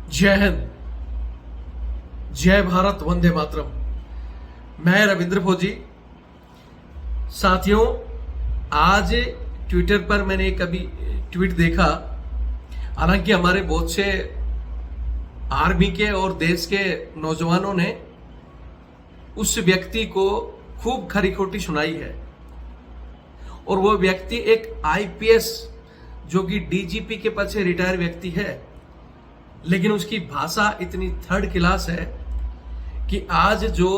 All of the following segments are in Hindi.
जय हिंद, जय भारत, वंदे मातरम। मैं रविंद्र फौजी। साथियों, आज ट्विटर पर मैंने एक अभी ट्वीट देखा। हालांकि हमारे बहुत से आर्मी के और देश के नौजवानों ने उस व्यक्ति को खूब खरी खोटी सुनाई है, और वो व्यक्ति एक आईपीएस जो कि डीजीपी के पद से रिटायर व्यक्ति है, लेकिन उसकी भाषा इतनी थर्ड क्लास है कि आज जो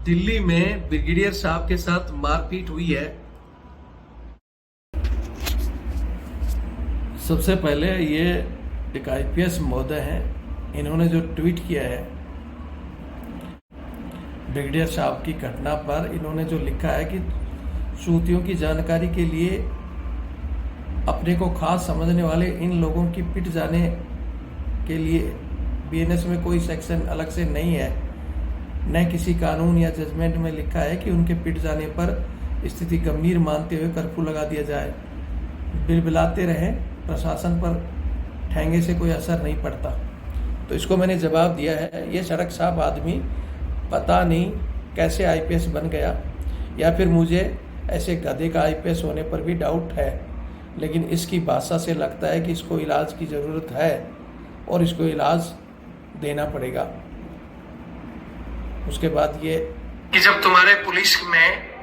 दिल्ली में ब्रिगेडियर साहब के साथ मारपीट हुई है, सबसे पहले ये एक आईपीएस महोदय हैं, इन्होंने जो ट्वीट किया है ब्रिगेडियर साहब की घटना पर, इन्होंने जो लिखा है कि सूतियों की जानकारी के लिए अपने को खास समझने वाले इन लोगों की पिट जाने के लिए बीएनएस में कोई सेक्शन अलग से नहीं है, न किसी कानून या जजमेंट में लिखा है कि उनके पिट जाने पर स्थिति गंभीर मानते हुए कर्फ्यू लगा दिया जाए। बिलबिलाते रहे, प्रशासन पर ठेंगे से कोई असर नहीं पड़ता। तो इसको मैंने जवाब दिया है, ये सड़क साहब आदमी पता नहीं कैसे आईपीएस बन गया, या फिर मुझे ऐसे गधे का आईपीएस होने पर भी डाउट है, लेकिन इसकी भाषा से लगता है कि इसको इलाज की ज़रूरत है और इसको इलाज देना पड़ेगा। उसके बाद ये कि जब तुम्हारे पुलिस में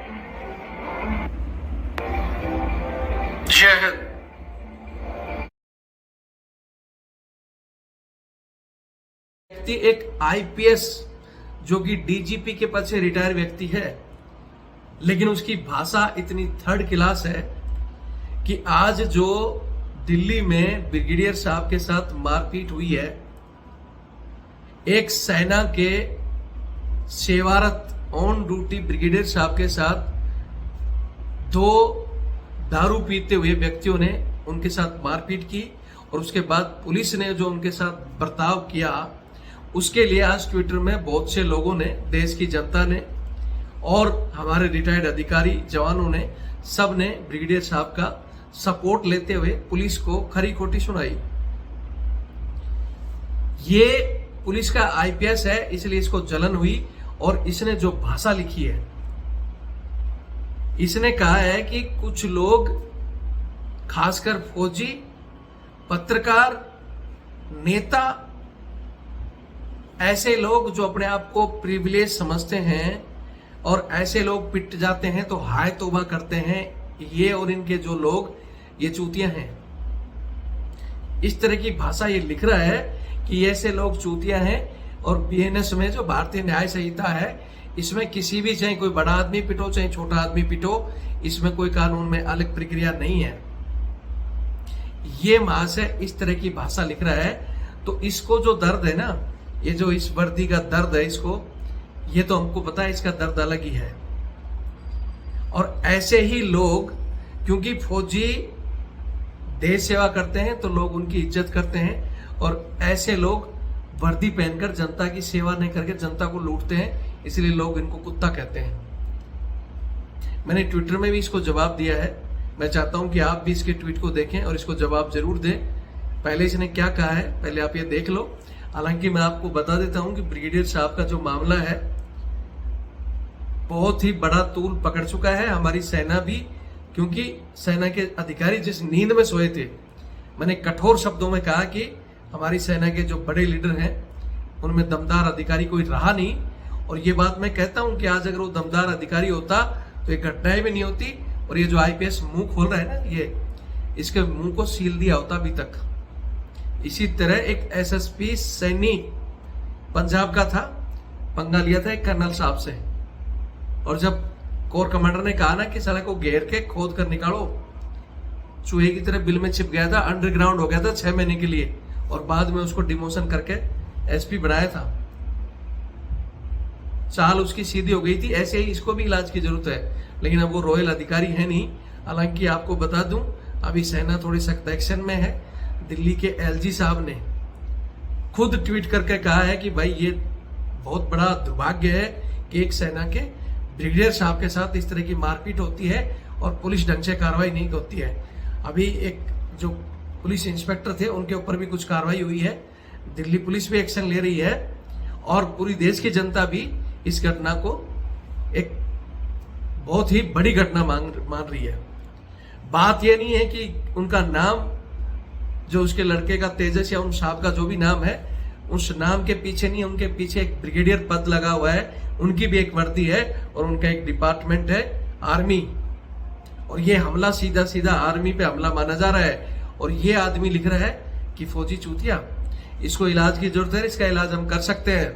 व्यक्ति एक आईपीएस जो कि डीजीपी के पद से रिटायर व्यक्ति है, लेकिन उसकी भाषा इतनी थर्ड क्लास है कि आज जो दिल्ली में ब्रिगेडियर साहब के साथ मारपीट हुई है, एक सेना के सेवारत ऑन ड्यूटी ब्रिगेडियर साहब के साथ दो दारू पीते हुए व्यक्तियों ने उनके साथ मारपीट की, और उसके बाद पुलिस ने जो उनके साथ बर्ताव किया, उसके लिए आज ट्विटर में बहुत से लोगों ने, देश की जनता ने और हमारे रिटायर्ड अधिकारी जवानों ने, सब ने ब्रिगेडियर साहब का सपोर्ट लेते हुए पुलिस को खरी खोटी सुनाई। ये पुलिस का आईपीएस है, इसलिए इसको जलन हुई, और इसने जो भाषा लिखी है, इसने कहा है कि कुछ लोग, खासकर फौजी, पत्रकार, नेता, ऐसे लोग जो अपने आप को प्रिविलेज समझते हैं और ऐसे लोग पिट जाते हैं तो हाय तौबा करते हैं, ये और इनके जो लोग, ये चूतिया हैं। इस तरह की भाषा ये लिख रहा है कि ऐसे लोग चूतिया हैं, और बीएनएस में जो भारतीय न्याय संहिता है, इसमें किसी भी, चाहे कोई बड़ा आदमी पिटो चाहे छोटा आदमी पिटो, इसमें कोई कानून में अलग प्रक्रिया नहीं है। ये महाशय इस तरह की भाषा लिख रहा है, तो इसको जो दर्द है ना, ये जो इस वर्दी का दर्द है, इसको, ये तो हमको पता है, इसका दर्द अलग ही है। और ऐसे ही लोग, क्योंकि फौजी देश सेवा करते हैं तो लोग उनकी इज्जत करते हैं, और ऐसे लोग वर्दी पहनकर जनता की सेवा नहीं करके जनता को लूटते हैं, इसलिए लोग इनको कुत्ता कहते हैं। मैंने ट्विटर में भी इसको जवाब दिया है। मैं चाहता हूं कि आप भी इसके ट्वीट को देखें और इसको जवाब जरूर दें। पहले इसने क्या कहा है, पहले आप ये देख लो। हालांकि मैं आपको बता देता हूं कि ब्रिगेडियर साहब का जो मामला है, बहुत ही बड़ा तूल पकड़ चुका है हमारी सेना भी, क्योंकि सेना के अधिकारी जिस नींद में सोए थे, मैंने कठोर शब्दों में कहा कि हमारी सेना के जो बड़े लीडर हैं, उनमें दमदार अधिकारी कोई रहा नहीं। और ये बात मैं कहता हूं कि आज अगर वो दमदार अधिकारी होता तो ये घटनाएं भी नहीं होती, और ये जो आईपीएस मुंह खोल रहा है ना, ये इसके मुंह को सील दिया होता अभी तक। इसी तरह एक एसएसपी सैनी पंजाब का था, पंगा लिया था एक कर्नल साहब से, और जब कोर कमांडर ने कहा ना कि साला को घेर के खोद कर निकालो, चूहे की तरह बिल में छिप गया था, अंडरग्राउंड हो गया था 6 महीने के लिए, और बाद में उसको डिमोशन करके एसपी बनाया था। चाल उसकी सीधी हो गई थी। ऐसे ही इसको भी इलाज की जरूरत है, लेकिन अब वो रॉयल अधिकारी है नहीं। हालांकि आपको बता दूं, अभी सेना थोड़ी सख्त एक्शन में है। दिल्ली के एलजी साहब ने खुद ट्वीट करके कहा है कि भाई ये बहुत बड़ा दुर्भाग्य है कि एक सेना के ब्रिगेडियर साहब के साथ इस तरह की मारपीट होती है और पुलिस ढंग से कार्रवाई नहीं होती है। अभी एक जो पुलिस इंस्पेक्टर थे उनके ऊपर भी कुछ कार्रवाई हुई है, दिल्ली पुलिस भी एक्शन ले रही है और पूरी देश की जनता भी इस घटना को एक बहुत ही बड़ी घटना मान रही है। बात यह नहीं है कि उनका नाम, जो उसके लड़के का तेजस या उन साहब का जो भी नाम है, उस नाम के पीछे नहीं, उनके पीछे एक ब्रिगेडियर पद लगा हुआ है, उनकी भी एक वर्दी है और उनका एक डिपार्टमेंट है आर्मी। और ये हमला सीधा सीधा आर्मी पे हमला माना जा रहा है। और ये आदमी लिख रहा है कि फौजी चूतिया, इसको इलाज की जरूरत है, इसका इलाज हम कर सकते हैं।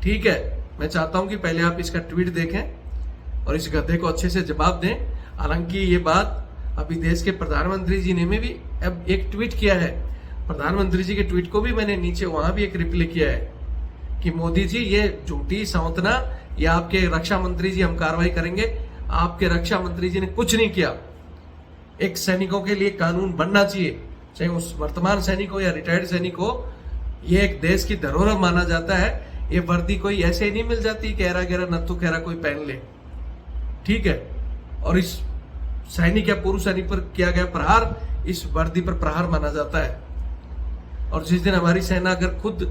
ठीक है, मैं चाहता हूं कि पहले आप इसका ट्वीट देखें और इस गधे को अच्छे से जवाब दें। हालांकि ये बात अभी देश के प्रधानमंत्री जी ने भी अब एक ट्वीट किया है। प्रधानमंत्री जी के ट्वीट को भी मैंने नीचे वहां भी एक रिप्लाई किया है कि मोदी जी ये झूठी संवतना, या आपके रक्षा मंत्री जी हम कार्रवाई करेंगे। आपके रक्षा मंत्री जी ने कुछ नहीं किया। एक सैनिकों के लिए कानून बनना चाहिए, चाहे उस वर्तमान सैनिक हो या रिटायर्ड सैनिक हो। ये एक देश की धरोहर माना जाता है। ये वर्दी कोई ऐसे ही नहीं मिल जाती कि एरा गेरा नत्थु खेरा कोई पहन ले। ठीक है, और इस सैनिक या पूर्व सैनिक पर किया गया प्रहार इस वर्दी पर प्रहार माना जाता है। और जिस दिन हमारी सेना अगर खुद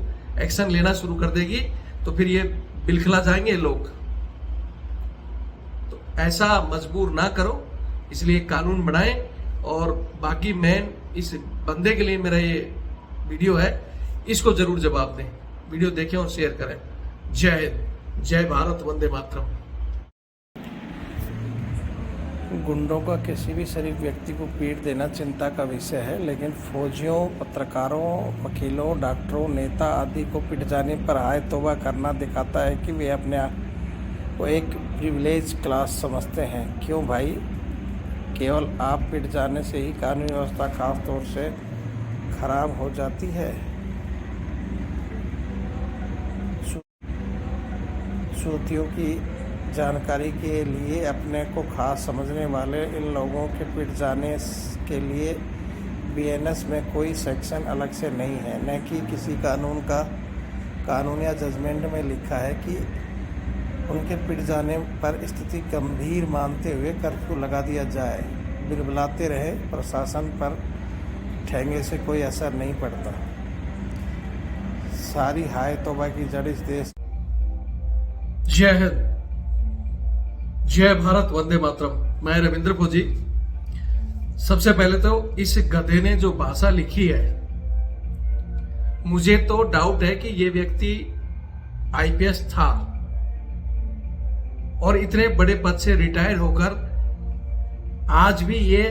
एक्शन लेना शुरू कर देगी तो फिर ये बिलखला जाएंगे लोग। तो ऐसा मजबूर ना करो, इसलिए कानून बनाएं। और बाकी मेन इस बंदे के लिए मेरा ये वीडियो है, इसको जरूर जवाब दें। वीडियो देखें और शेयर करें। जय हिंद, जय भारत, वंदे मातरम। गुंडों का किसी भी शरीफ व्यक्ति को पीट देना चिंता का विषय है, लेकिन फौजियों, पत्रकारों, वकीलों, डॉक्टरों, नेता आदि को पिट जाने पर हाय तौबा करना दिखाता है कि वे अपने आप को एक प्रिविलेज क्लास समझते हैं। क्यों भाई? केवल आप पिट जाने से ही कानून व्यवस्था खास तौर से खराब हो जाती है। सूतियों की जानकारी के लिए अपने को खास समझने वाले इन लोगों के पिट जाने के लिए बीएनएस में कोई सेक्शन अलग से नहीं है, न कि किसी कानून या जजमेंट में लिखा है कि उनके पिट जाने पर स्थिति गंभीर मानते हुए कर्फ्यू लगा दिया जाए। बिलबिलाते रहे, प्रशासन पर ठेंगे से कोई असर नहीं पड़ता। सारी हाय तौबा की जड़ इस देश। जय हिंद, जय भारत, वंदे मातरम। मैं रविंद्र फौजी। सबसे पहले तो इस गधे ने जो भाषा लिखी है, मुझे तो डाउट है कि ये व्यक्ति आईपीएस था और इतने बड़े पद से रिटायर होकर आज भी ये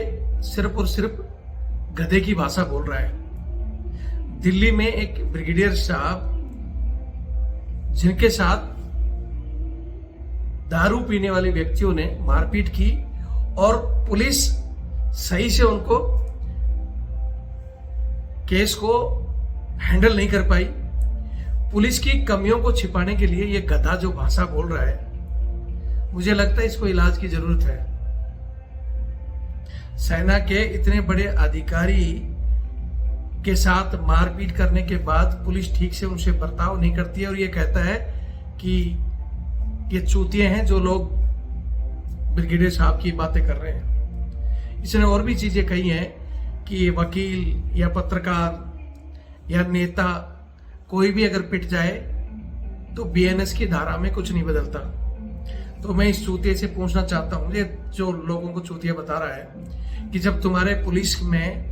सिर्फ और सिर्फ गधे की भाषा बोल रहा है। दिल्ली में एक ब्रिगेडियर साहब जिनके साथ दारू पीने वाले व्यक्तियों ने मारपीट की और पुलिस सही से उनको केस को हैंडल नहीं कर पाई। पुलिस की कमियों को छिपाने के लिए ये गधा जो भाषा बोल रहा है, मुझे लगता है इसको इलाज की जरूरत है। सेना के इतने बड़े अधिकारी के साथ मारपीट करने के बाद पुलिस ठीक से उनसे बर्ताव नहीं करती है और ये कहता है कि ये चूतिए हैं जो लोग ब्रिगेडियर साहब की बातें कर रहे हैं। इसने और भी चीजें कही हैं कि वकील या पत्रकार या नेता कोई भी अगर पिट जाए तो बीएनएस की धारा में कुछ नहीं बदलता। तो मैं इस चूतिए से पूछना चाहता हूं, ये जो लोगों को चूतिया बता रहा है, कि जब तुम्हारे पुलिस में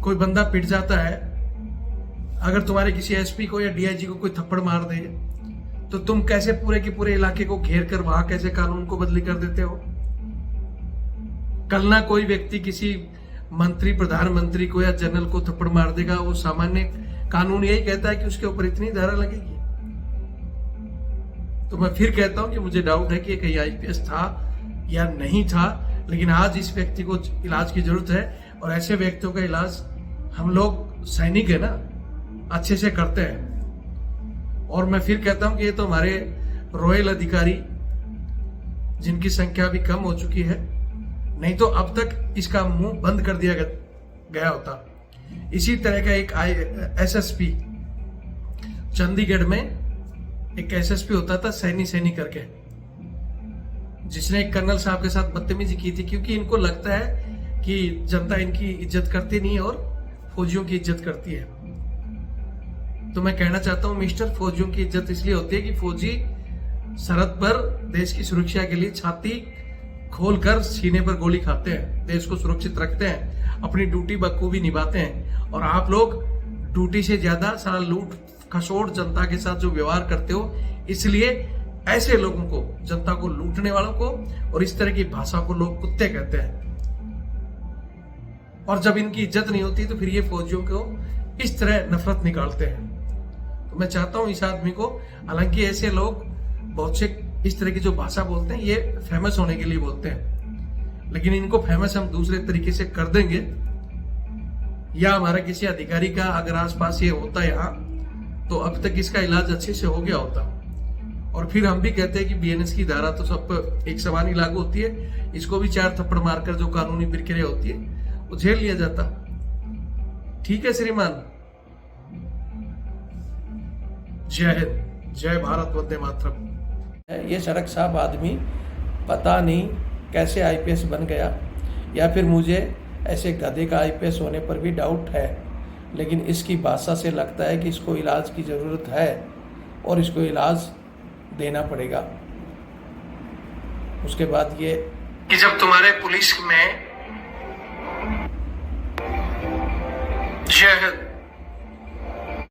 कोई बंदा पिट जाता है, अगर तुम्हारे किसी एसपी को या डीआईजी को कोई थप्पड़ मार दे तो तुम कैसे पूरे के पूरे इलाके को घेर कर वहां कैसे कानून को बदली कर देते हो? कल ना कोई व्यक्ति किसी मंत्री, प्रधानमंत्री को या जनरल को थप्पड़ मार देगा, वो सामान्य कानून यही कहता है कि उसके ऊपर इतनी धारा लगेगी। तो मैं फिर कहता हूं कि मुझे डाउट है कि कहीं आईपीएस था या नहीं था, लेकिन आज इस व्यक्ति को इलाज की जरूरत है और ऐसे व्यक्तियों का इलाज हम लोग सैनिक है ना, अच्छे से करते हैं। और मैं फिर कहता हूं कि ये तो हमारे रॉयल अधिकारी जिनकी संख्या भी कम हो चुकी है, नहीं तो अब तक इसका मुंह बंद कर दिया गया होता। इसी तरह का एक एसएसपी, चंडीगढ़ में एक एसएसपी होता था सैनी करके, जिसने एक कर्नल साहब के साथ बदतमीजी की थी, क्योंकि इनको लगता है कि जनता इनकी इज्जत करती नहीं और फौजियों की इज्जत करती है। तो मैं कहना चाहता हूं मिस्टर, फौजियों की इज्जत इसलिए होती है कि फौजी सरहद पर देश की सुरक्षा के लिए छाती खोलकर सीने पर गोली खाते हैं, देश को सुरक्षित रखते हैं, अपनी ड्यूटी बखूबी निभाते हैं। और आप लोग ड्यूटी से ज्यादा सारा लूट खसोट जनता के साथ जो व्यवहार करते हो, इसलिए ऐसे लोगों को, जनता को लूटने वालों को और इस तरह की भाषा को लोग कुत्ते कहते हैं। और जब इनकी इज्जत नहीं होती तो फिर ये फौजियों को इस तरह नफरत निकालते हैं। तो मैं चाहता हूं इस आदमी को, हालांकि ऐसे लोग बहुत से इस तरह की जो भाषा बोलते हैं ये फेमस होने के लिए बोलते हैं, लेकिन इनको फेमस हम दूसरे तरीके से कर देंगे, या हमारा किसी अधिकारी का अगर आसपास ये होता यहाँ तो अब तक इसका इलाज अच्छे से हो गया होता। और फिर हम भी कहते हैं कि बीएनएस की धारा तो सब पर एक समान ही लागू होती है, इसको भी 4 थप्पड़ मारकर जो कानूनी प्रक्रिया होती है वो झेल लिया जाता। ठीक है श्रीमान, जय हिंद, जय भारत, वंदे मातरम। ये सड़क साहब आदमी पता नहीं कैसे आईपीएस बन गया, या फिर मुझे ऐसे गधे का आईपीएस होने पर भी डाउट है, लेकिन इसकी भाषा से लगता है कि इसको इलाज की ज़रूरत है और इसको इलाज देना पड़ेगा। उसके बाद ये कि जब तुम्हारे पुलिस में, जय हिंद।